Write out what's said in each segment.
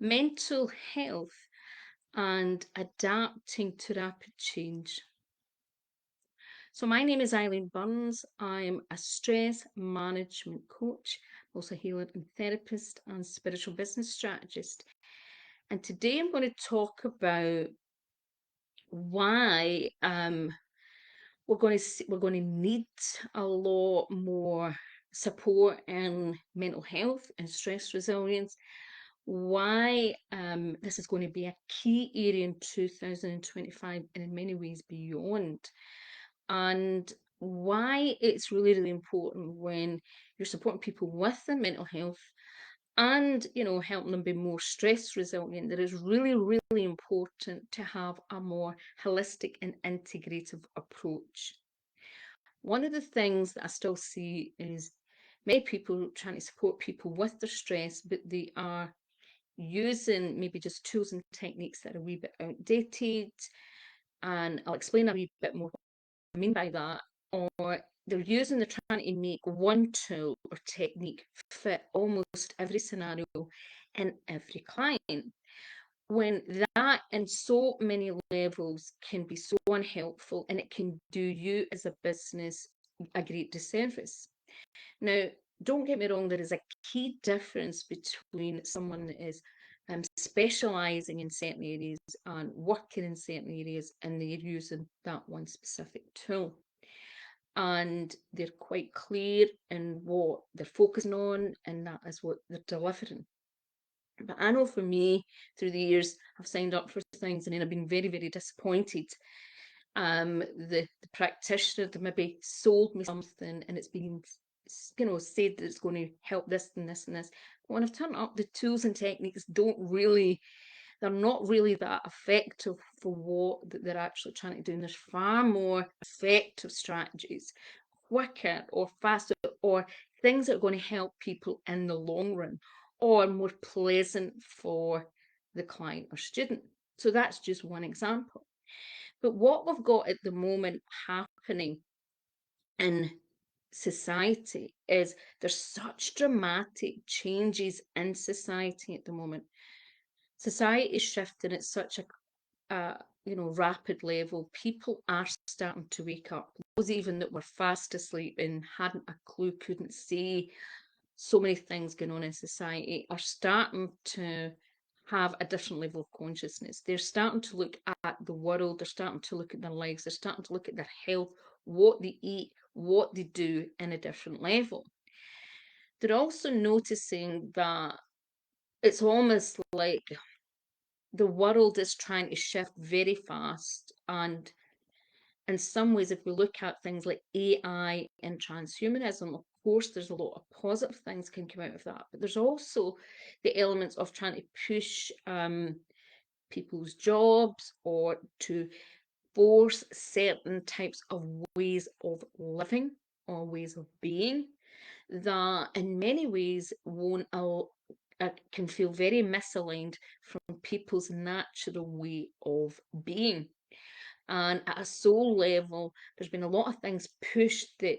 mental health and adapting to rapid change. So, my name is Eileen Burns. I'm a stress management coach, also a healer and therapist, and spiritual business strategist. And today I'm going to talk about why we're going to need a lot more support in mental health and stress resilience. Why this is going to be a key area in 2025 and in many ways beyond, and why it's really, really important when you're supporting people with their mental health and helping them be more stress resilient. That is really, really important to have a more holistic and integrative approach. One of the things that I still see is many people trying to support people with their stress, but they are using maybe just tools and techniques that are a wee bit outdated. And I'll explain a wee bit more what I mean by that. Or they're trying to make one tool or technique fit almost every scenario and every client. When that, in so many levels, can be so unhelpful, and it can do you as a business a great disservice. Now, don't get me wrong, there is a key difference between someone that is specializing in certain areas and working in certain areas, and they're using that one specific tool. And they're quite clear in what they're focusing on, and that is what they're delivering. But I know for me, through the years, I've signed up for things and then I've been very, very disappointed. The practitioner that maybe sold me something and it's been, said that it's going to help this and this and this. But when I've turned up, the tools and techniques they're not really that effective for what they're actually trying to do. And there's far more effective strategies, quicker or faster, or things that are going to help people in the long run, or more pleasant for the client or student. So that's just one example. But what we've got at the moment happening in society is there's such dramatic changes in society at the moment. Society is shifting at such a rapid level. People are starting to wake up. Those even that were fast asleep and hadn't a clue, couldn't see so many things going on in society, are starting to have a different level of consciousness. They're starting to look at the world, they're starting to look at their lives, they're starting to look at their health, what they eat, what they do in a different level. They're also noticing that it's almost like the world is trying to shift very fast. And in some ways, if we look at things like AI and transhumanism, of course, there's a lot of positive things can come out of that. But there's also the elements of trying to push people's jobs or to force certain types of ways of living or ways of being that in many ways won't can feel very misaligned from people's natural way of being. And at a soul level, there's been a lot of things pushed that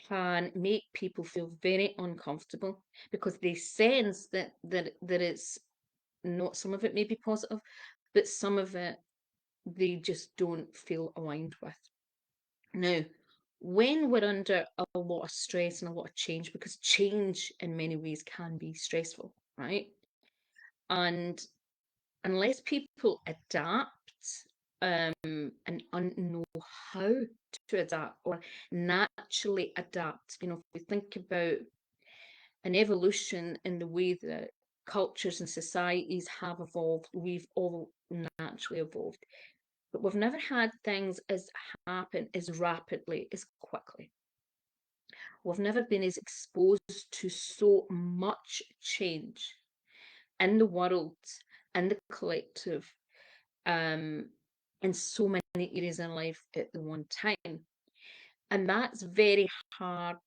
can make people feel very uncomfortable because they sense that it's not, some of it may be positive, but some of it they just don't feel aligned with. Now, when we're under a lot of stress and a lot of change, because change in many ways can be stressful, right? And unless people adapt and know how to adapt or naturally adapt, if we think about an evolution in the way that cultures and societies have evolved, we've all naturally evolved. But we've never had things as happen as rapidly, as quickly. We've never been as exposed to so much change in the world, in the collective, in so many areas in life at the one time. And that's very hard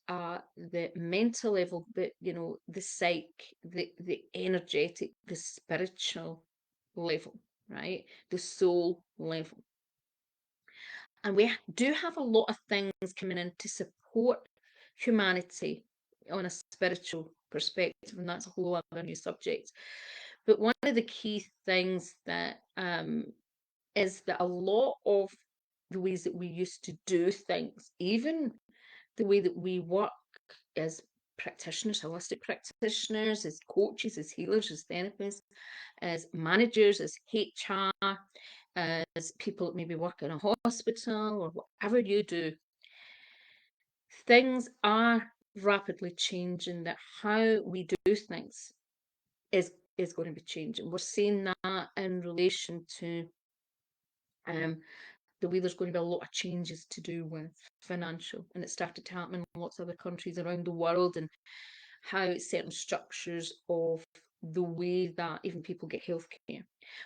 at the mental level, but the psyche, the energetic, the spiritual level, right? The soul level. And we do have a lot of things coming in to support humanity on a spiritual perspective, and that's a whole other new subject. But one of the key things that is that a lot of the ways that we used to do things, even the way that we work as practitioners, holistic practitioners, as coaches, as healers, as therapists, as managers, as HR, as people that maybe work in a hospital or whatever you do, things are rapidly changing. That how we do things is going to be changing. We're seeing that in relation to um, the way there's going to be a lot of changes to do with financial, and it started to happen in lots of other countries around the world, and how certain structures of the way that even people get healthcare.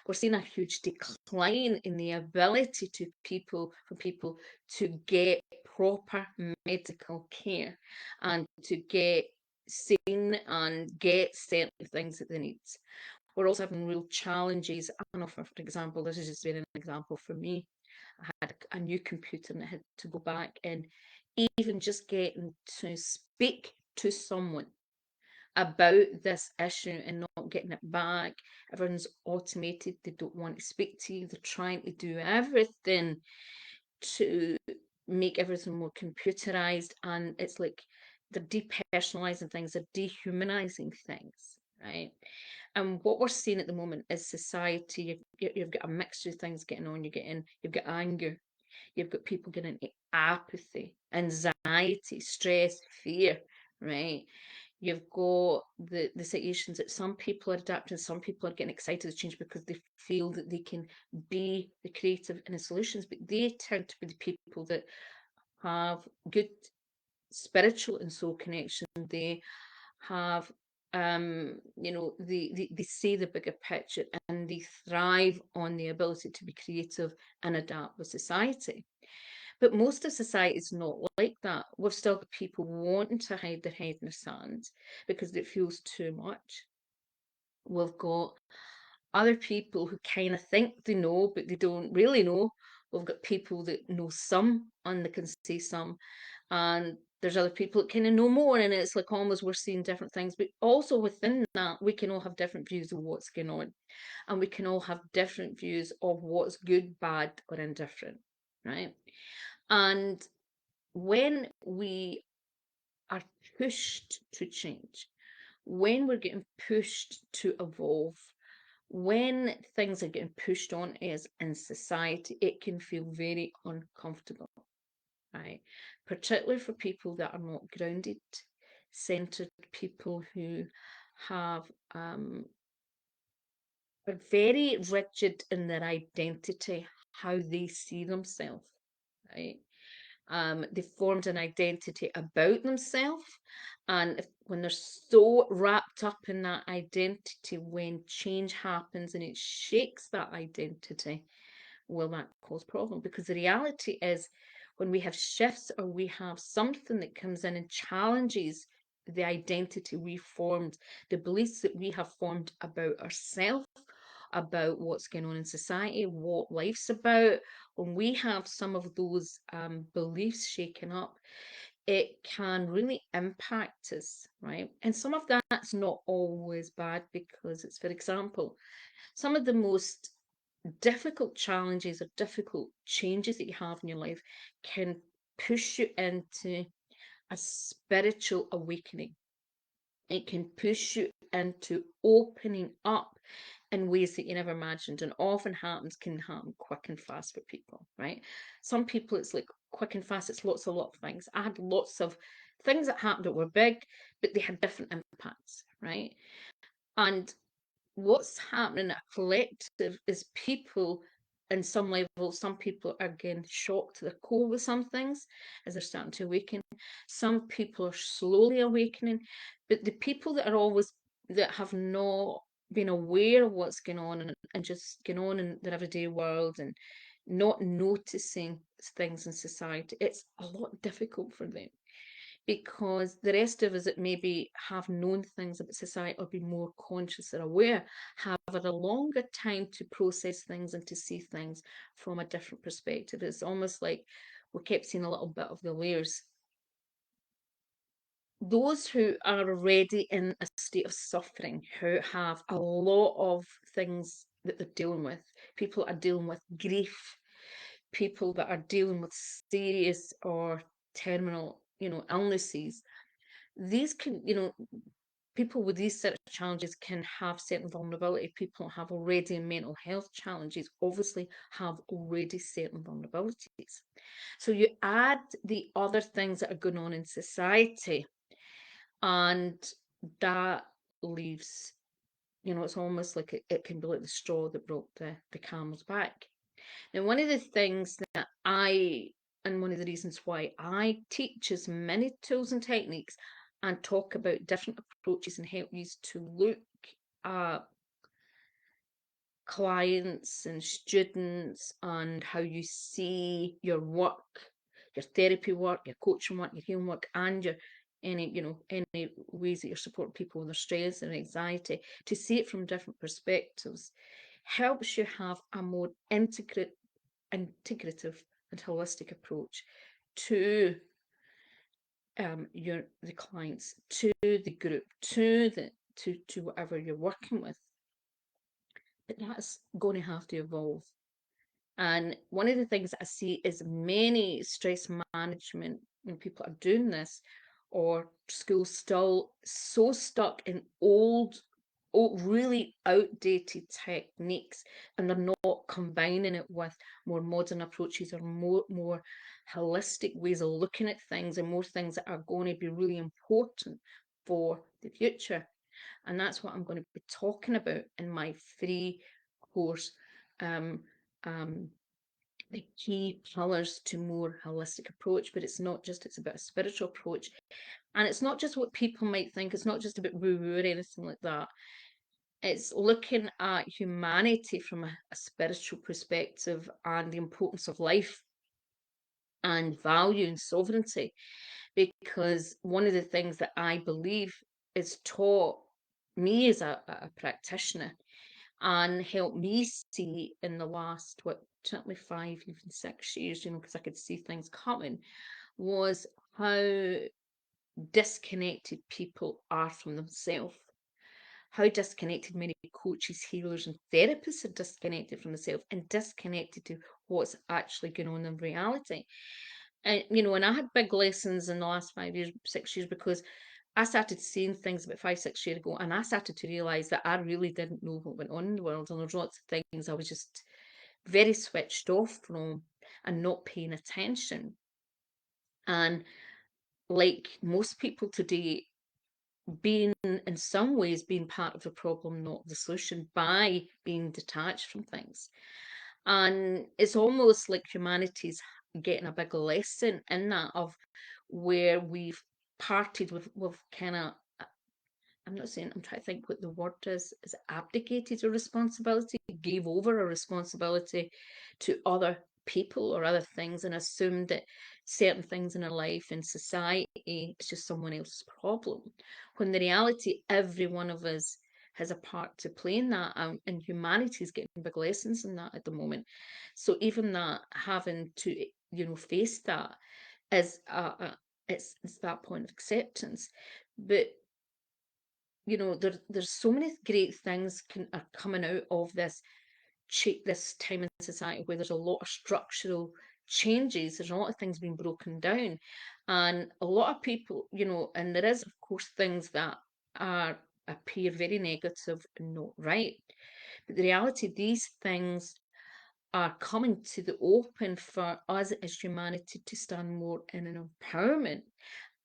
We're seeing a huge decline in the ability to for people to get proper medical care and to get seen and get certain things that they need. We're also having real challenges. I know, for example, this is just been an example for me. I had a new computer and I had to go back and even just getting to speak to someone about this issue and not getting it back. Everyone's automated. They don't want to speak to you. They're trying to do everything to make everything more computerized. And it's like they're depersonalizing things, they're dehumanizing things, right? And what we're seeing at the moment is society, you've got a mixture of things getting on. You've got anger, you've got people getting into apathy, anxiety, stress, fear, right? You've got the situations that some people are adapting, some people are getting excited to change because they feel that they can be the creative in the solutions, but they tend to be the people that have good spiritual and soul connection. They have they see the bigger picture and they thrive on the ability to be creative and adapt with society. But most of society is not like that. We've still got people wanting to hide their head in the sand because it feels too much. We've got other people who kind of think they know, but they don't really know. We've got people that know some and they can say some. And there's other people that kind of know more. And it's like almost we're seeing different things. But also within that, we can all have different views of what's going on. And we can all have different views of what's good, bad, or indifferent, right? And when we are pushed to change, when we're getting pushed to evolve, when things are getting pushed on us in society, it can feel very uncomfortable, right? Particularly for people that are not grounded, centered, people who have are very rigid in their identity, how they see themselves, right? They've formed an identity about themselves. And when they're so wrapped up in that identity, when change happens and it shakes that identity, will that cause problem? Because the reality is, when we have shifts or we have something that comes in and challenges the identity we formed, the beliefs that we have formed about ourselves, about what's going on in society, what life's about, when we have some of those beliefs shaken up, it can really impact us, right? And some of that's not always bad because it's, for example, some of the most difficult challenges or difficult changes that you have in your life can push you into a spiritual awakening. It can push you into opening up in ways that you never imagined, and often can happen quick and fast for people, right? Some people it's like quick and fast, it's lots a lot of things. I had lots of things that happened that were big, but they had different impacts, right? And what's happening at a collective is people in some level, some people are getting shocked to the core with some things as they're starting to awaken. Some people are slowly awakening, but the people that are always that have not been aware of what's going on and just going on in their everyday world and not noticing things in society, it's a lot difficult for them because the rest of us that maybe have known things about society or been more conscious or aware have had a longer time to process things and to see things from a different perspective. It's almost like we kept seeing a little bit of the layers those who are already in a state of suffering, who have a lot of things that they're dealing with, people are dealing with grief, people that are dealing with serious or terminal, illnesses, these can, people with these sort of challenges can have certain vulnerability. People have already mental health challenges, obviously have already certain vulnerabilities. So you add the other things that are going on in society, and that leaves, it's almost like it can be like the straw that broke the camel's back. Now, one of the things that and one of the reasons why I teach as many tools and techniques and talk about different approaches and help you to look at clients and students and how you see your work, your therapy work, your coaching work, your healing work, and your any ways that you're supporting people with their stress and anxiety, to see it from different perspectives helps you have a more integrative and holistic approach to the clients, to the group, to whatever you're working with. But that's going to have to evolve. And one of the things that I see is many stress management when people are doing this, or schools still so stuck in old, really outdated techniques, and they're not combining it with more modern approaches or more holistic ways of looking at things, and more things that are going to be really important for the future. And that's what I'm going to be talking about in my free course. Um, um, the key pillars to more holistic approach, but it's not just, it's about a spiritual approach. And it's not just what people might think, it's not just about woo-woo or anything like that. It's looking at humanity from a spiritual perspective and the importance of life and value and sovereignty. Because one of the things that I believe is taught me as a practitioner and helped me see in the last, certainly 5, even 6 years, because I could see things coming, was how disconnected people are from themselves. How disconnected many coaches, healers, and therapists are disconnected from themselves and disconnected to what's actually going on in reality. And I had big lessons in the last 5 years, 6 years, because I started seeing things about 5, 6 years ago, and I started to realise that I really didn't know what went on in the world. And there's lots of things I was just very switched off from and not paying attention. And like most people today, being in some ways being part of the problem, not the solution, by being detached from things. And it's almost like humanity's getting a big lesson in that, of where we've parted with kind of, I'm not saying, I'm trying to think what the word is abdicated a responsibility, gave over a responsibility to other people or other things, and assumed that certain things in our life and society is just someone else's problem. When the reality, every one of us has a part to play in that, and humanity is getting big lessons in that at the moment. So even that, having to, face that is it's that point of acceptance. But there's so many great things are coming out of this time in society, where there's a lot of structural changes. There's a lot of things being broken down, and a lot of people, and there is, of course, things that appear very negative and not right. But the reality, these things are coming to the open for us as humanity to stand more in an empowerment,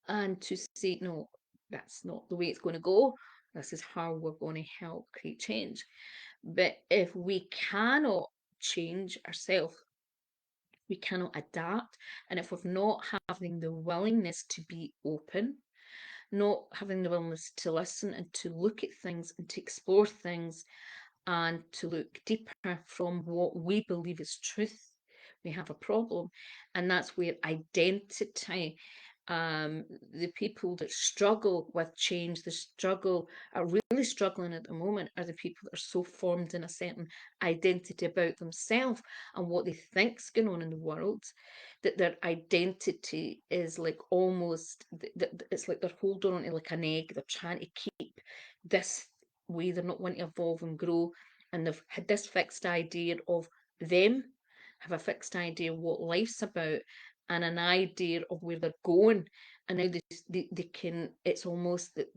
and to say, no, that's not the way it's going to go. This is how we're going to help create change. But if we cannot change ourselves, we cannot adapt, and if we're not having the willingness to be open, not having the willingness to listen and to look at things and to explore things and to look deeper from what we believe is truth, we have a problem. And that's where identity The people that struggle with change, are really struggling at the moment, are the people that are so formed in a certain identity about themselves and what they think's going on in the world, that their identity is like almost, it's like they're holding on to like an egg. They're trying to keep this way. They're not wanting to evolve and grow, and they've had this fixed idea of them, have a fixed idea of what life's about, and an idea of where they're going. And now they can, it's almost that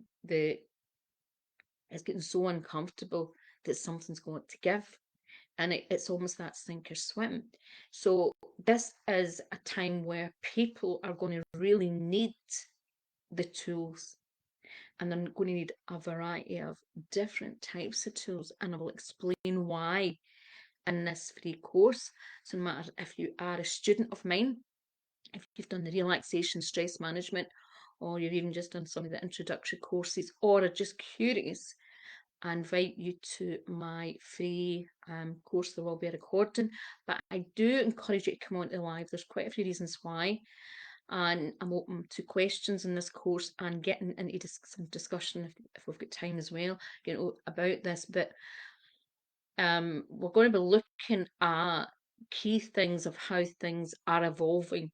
it's getting so uncomfortable that something's going to give. And it's almost that sink or swim. So this is a time where people are going to really need the tools, and they're going to need a variety of different types of tools. And I will explain why in this free course. So no matter if you are a student of mine, if you've done the relaxation stress management, or you've even just done some of the introductory courses, or are just curious, I invite you to my free course. There will be a recording, but I do encourage you to come on to live. There's quite a few reasons why, and I'm open to questions in this course and getting into some discussion if we've got time as well, about this. But we're going to be looking at key things of how things are evolving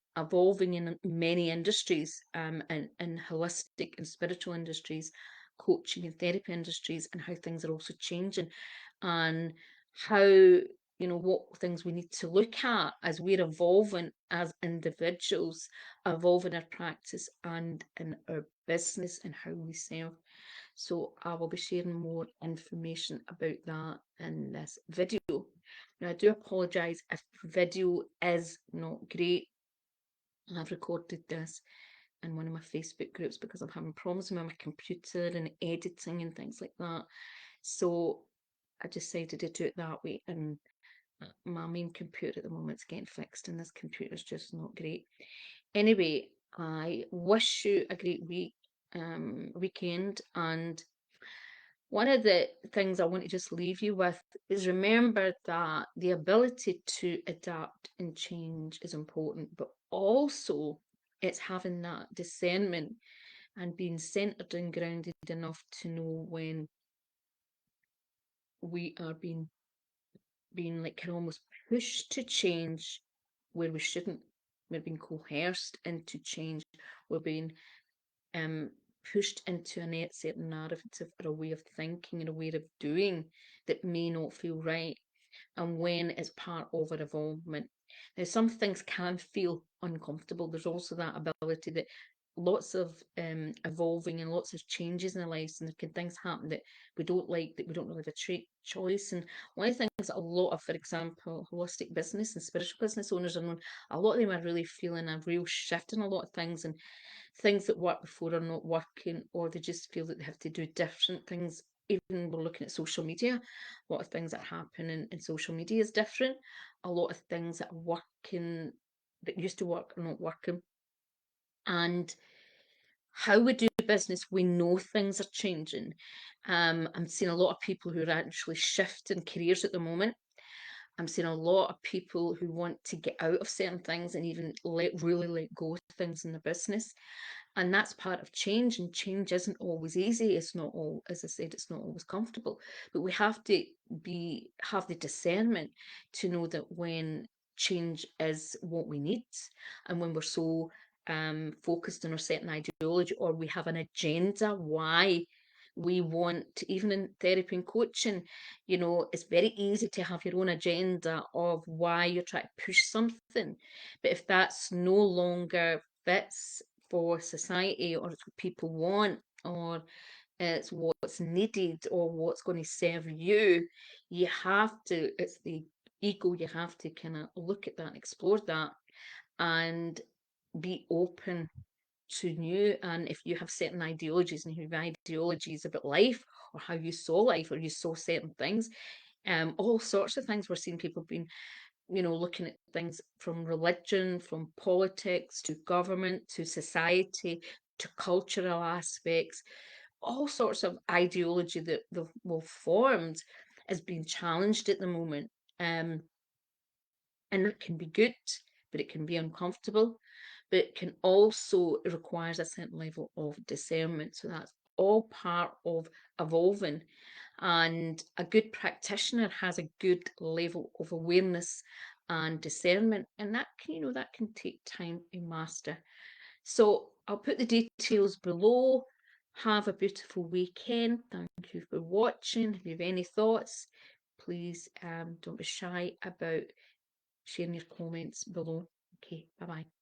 in many industries, in holistic and spiritual industries, coaching and therapy industries, and how things are also changing, and how, what things we need to look at as we're evolving as individuals, evolving our practice and in our business and how we serve. So I will be sharing more information about that in this video. Now, I do apologise if the video is not great. I've recorded this in one of my Facebook groups because I'm having problems with my computer and editing and things like that. So I decided to do it that way. And my main computer at the moment is getting fixed, and this computer is just not great. Anyway, I wish you a great weekend, and one of the things I want to just leave you with is remember that the ability to adapt and change is important, but also it's having that discernment and being centered and grounded enough to know when we are being like kind of almost pushed to change where we shouldn't. We're being coerced into change. We're being um, pushed into a certain narrative or a way of thinking and a way of doing that may not feel right, and when it's part of our involvement. Now, some things can feel uncomfortable. There's also that ability that lots of evolving and lots of changes in our lives, and there can things happen that we don't like, that we don't really have a choice. And one of the things that a lot of, for example, holistic business and spiritual business owners are known, a lot of them are really feeling a real shift in a lot of things, and things that worked before are not working, or they just feel that they have to do different things. Even we're looking at social media, a lot of things that happen in social media is different. A lot of things that are working, that used to work, are not working. And how we do business, we know things are changing. I'm seeing a lot of people who are actually shifting careers at the moment. I'm seeing a lot of people who want to get out of certain things and even really let go of things in the business. And that's part of change, and change isn't always easy. It's not all, as I said, it's not always comfortable, but we have to have the discernment to know that when change is what we need, and when we're so focused on a certain ideology, or we have an agenda why we want, even in therapy and coaching, it's very easy to have your own agenda of why you're trying to push something. But if that's no longer fits for society, or it's what people want, or it's what's needed, or what's going to serve you, you have to, it's the ego, you have to kind of look at that and explore that and be open to new. And if you have certain ideologies, and you have ideologies about life, or how you saw life, or you saw certain things, all sorts of things, we're seeing people being, looking at things from religion, from politics, to government, to society, to cultural aspects, all sorts of ideology that they've well formed is being challenged at the moment. And it can be good, but it can be uncomfortable. but can also requires a certain level of discernment. So that's all part of evolving. And a good practitioner has a good level of awareness and discernment, and that can, that can take time to master. So I'll put the details below. Have a beautiful weekend. Thank you for watching. If you have any thoughts, please don't be shy about sharing your comments below. Okay, bye bye.